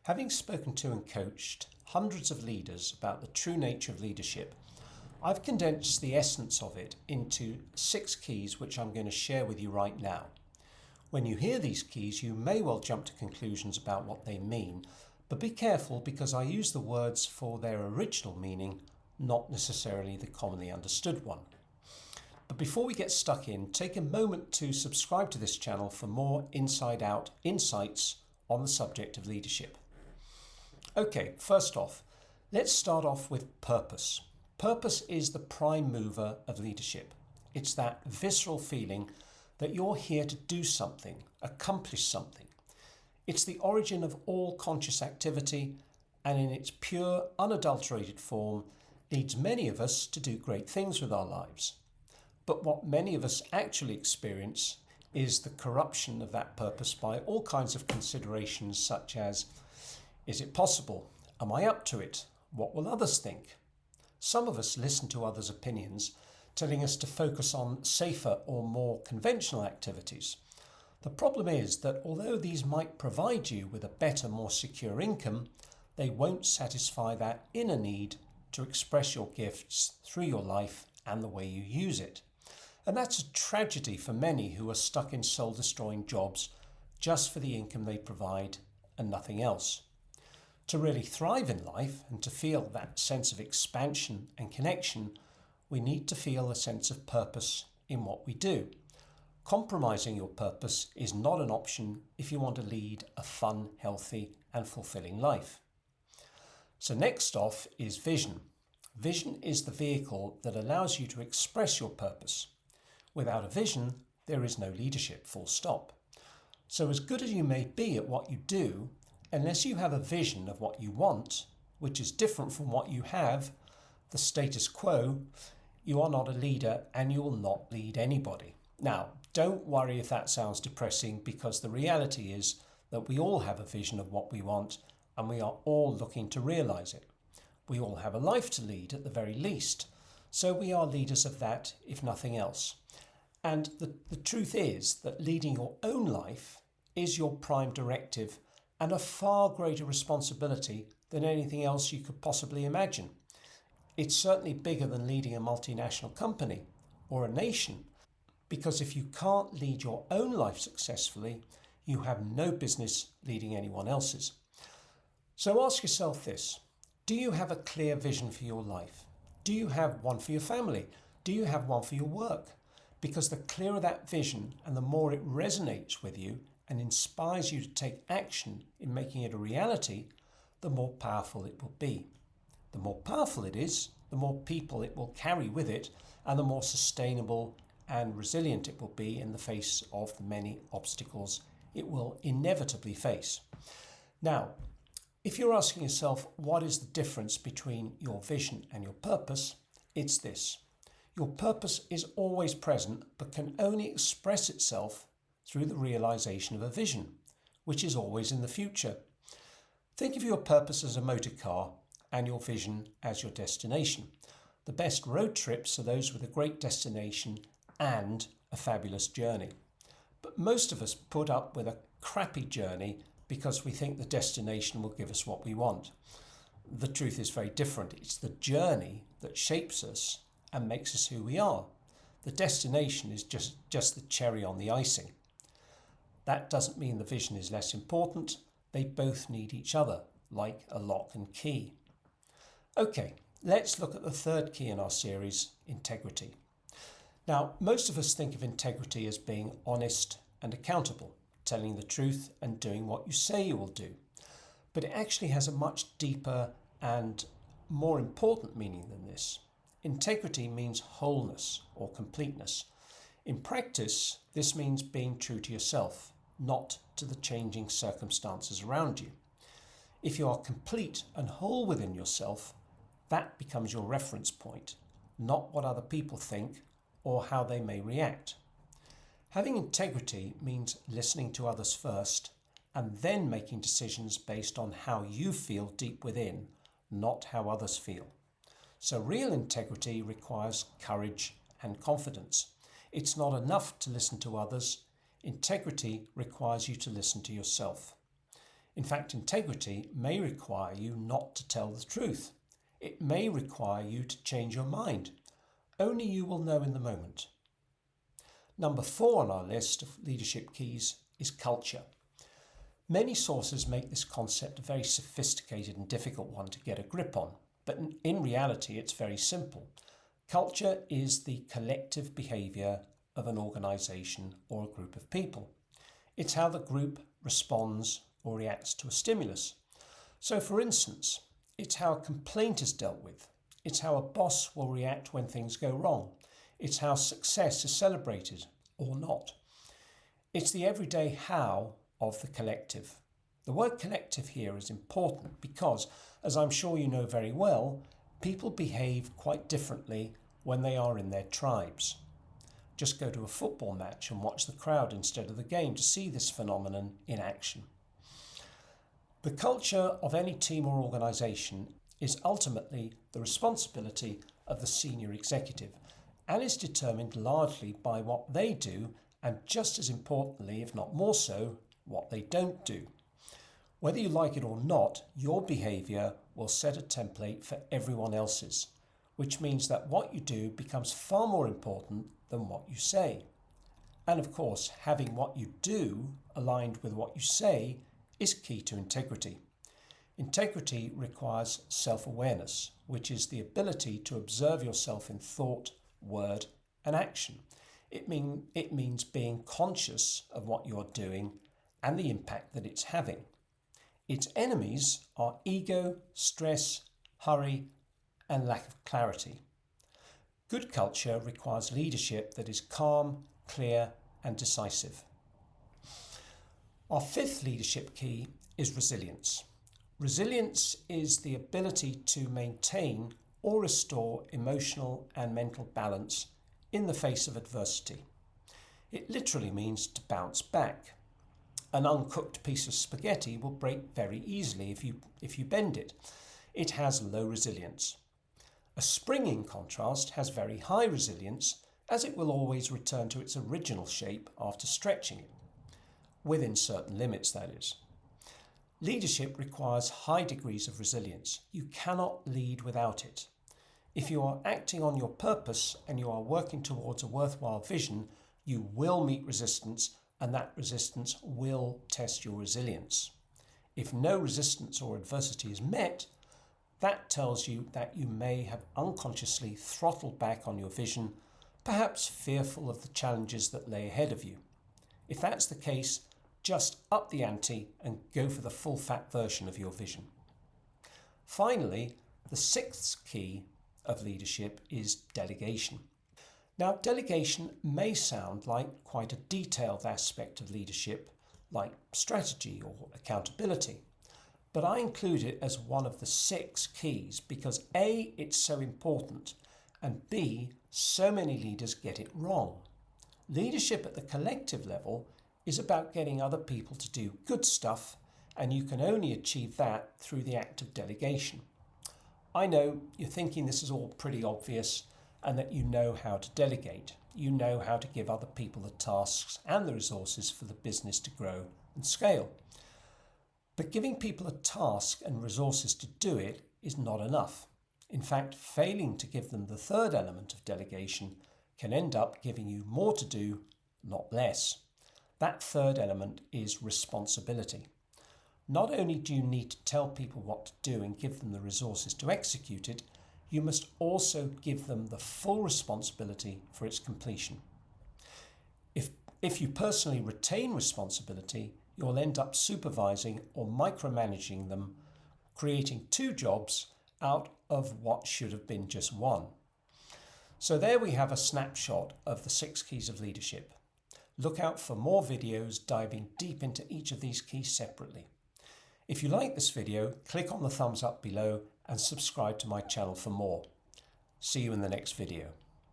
Having spoken to and coached hundreds of leaders about the true nature of leadership, I've condensed the essence of it into 6 keys which I'm going to share with you right now. When you hear these keys, you may well jump to conclusions about what they mean, but be careful because I use the words for their original meaning, not necessarily the commonly understood one. But before we get stuck in, take a moment to subscribe to this channel for more inside-out insights on the subject of leadership. Okay, first off, let's start off with purpose. Purpose is the prime mover of leadership. It's that visceral feeling that you're here to do something, accomplish something. It's the origin of all conscious activity, and in its pure, unadulterated form, leads many of us to do great things with our lives. But what many of us actually experience is the corruption of that purpose by all kinds of considerations such as, is it possible? Am I up to it? What will others think? Some of us listen to others' opinions, telling us to focus on safer or more conventional activities. The problem is that although these might provide you with a better, more secure income, they won't satisfy that inner need to express your gifts through your life and the way you use it. And that's a tragedy for many who are stuck in soul-destroying jobs just for the income they provide and nothing else. To really thrive in life and to feel that sense of expansion and connection, we need to feel a sense of purpose in what we do. Compromising your purpose is not an option if you want to lead a fun, healthy and fulfilling life. So next off is vision. Vision is the vehicle that allows you to express your purpose. Without a vision, there is no leadership, full stop. So as good as you may be at what you do, unless you have a vision of what you want, which is different from what you have, the status quo, you are not a leader and you will not lead anybody. Now, don't worry if that sounds depressing, because the reality is that we all have a vision of what we want and we are all looking to realize it. We all have a life to lead at the very least, so we are leaders of that, if nothing else. And the truth is that leading your own life is your prime directive and a far greater responsibility than anything else you could possibly imagine. It's certainly bigger than leading a multinational company or a nation, because if you can't lead your own life successfully, you have no business leading anyone else's. So ask yourself this: do you have a clear vision for your life? Do you have one for your family? Do you have one for your work? Because the clearer that vision and the more it resonates with you and inspires you to take action in making it a reality, the more powerful it will be. The more powerful it is, the more people it will carry with it, and the more sustainable and resilient it will be in the face of the many obstacles it will inevitably face. Now, if you're asking yourself what is the difference between your vision and your purpose, it's this: your purpose is always present but can only express itself through the realization of a vision, which is always in the future. Think of your purpose as a motor car and your vision as your destination. The best road trips are those with a great destination and a fabulous journey. But most of us put up with a crappy journey because we think the destination will give us what we want. The truth is very different. It's the journey that shapes us and makes us who we are. The destination is just the cherry on the icing. That doesn't mean the vision is less important. They both need each other, like a lock and key. Okay, let's look at the third key in our series, integrity. Now, most of us think of integrity as being honest and accountable, telling the truth and doing what you say you will do. But it actually has a much deeper and more important meaning than this. Integrity means wholeness or completeness. In practice, this means being true to yourself, not to the changing circumstances around you. If you are complete and whole within yourself, that becomes your reference point, not what other people think or how they may react. Having integrity means listening to others first and then making decisions based on how you feel deep within, not how others feel. So real integrity requires courage and confidence. It's not enough to listen to others. Integrity requires you to listen to yourself. In fact, integrity may require you not to tell the truth. It may require you to change your mind. Only you will know in the moment. Number 4 on our list of leadership keys is culture. Many sources make this concept a very sophisticated and difficult one to get a grip on, but in reality it's very simple. Culture is the collective behaviour of an organisation or a group of people. It's how the group responds or reacts to a stimulus. So for instance, it's how a complaint is dealt with. It's how a boss will react when things go wrong. It's how success is celebrated or not. It's the everyday how of the collective. The word collective here is important because, as I'm sure you know very well, people behave quite differently when they are in their tribes. Just go to a football match and watch the crowd instead of the game to see this phenomenon in action. The culture of any team or organisation is ultimately the responsibility of the senior executive and is determined largely by what they do and, just as importantly, if not more so, what they don't do. Whether you like it or not, your behaviour will set a template for everyone else's, which means that what you do becomes far more important than what you say. And of course, having what you do aligned with what you say is key to integrity. Integrity requires self-awareness, which is the ability to observe yourself in thought, word, and action. It means being conscious of what you're doing and the impact that it's having. Its enemies are ego, stress, hurry, and lack of clarity. Good culture requires leadership that is calm, clear, and decisive. Our 5th leadership key is resilience. Resilience is the ability to maintain or restore emotional and mental balance in the face of adversity. It literally means to bounce back. An uncooked piece of spaghetti will break very easily if you bend it. It has low resilience. A spring, in contrast, has very high resilience, as it will always return to its original shape after stretching it. Within certain limits, that is. Leadership requires high degrees of resilience. You cannot lead without it. If you are acting on your purpose and you are working towards a worthwhile vision, you will meet resistance, and that resistance will test your resilience. If no resistance or adversity is met, that tells you that you may have unconsciously throttled back on your vision, perhaps fearful of the challenges that lay ahead of you. If that's the case, just up the ante and go for the full fat version of your vision. Finally, the 6th key of leadership is delegation. Now, delegation may sound like quite a detailed aspect of leadership, like strategy or accountability, but I include it as one of the 6 keys because A, it's so important, and B, so many leaders get it wrong. Leadership at the collective level is about getting other people to do good stuff, and you can only achieve that through the act of delegation. I know you're thinking this is all pretty obvious and that you know how to delegate. You know how to give other people the tasks and the resources for the business to grow and scale. But giving people a task and resources to do it is not enough. In fact, failing to give them the 3rd element of delegation can end up giving you more to do, not less. That 3rd element is responsibility. Not only do you need to tell people what to do and give them the resources to execute it, you must also give them the full responsibility for its completion. If you personally retain responsibility, you'll end up supervising or micromanaging them, creating 2 jobs out of what should have been just 1. So there we have a snapshot of the 6 keys of leadership. Look out for more videos diving deep into each of these keys separately. If you like this video, click on the thumbs up below and subscribe to my channel for more. See you in the next video.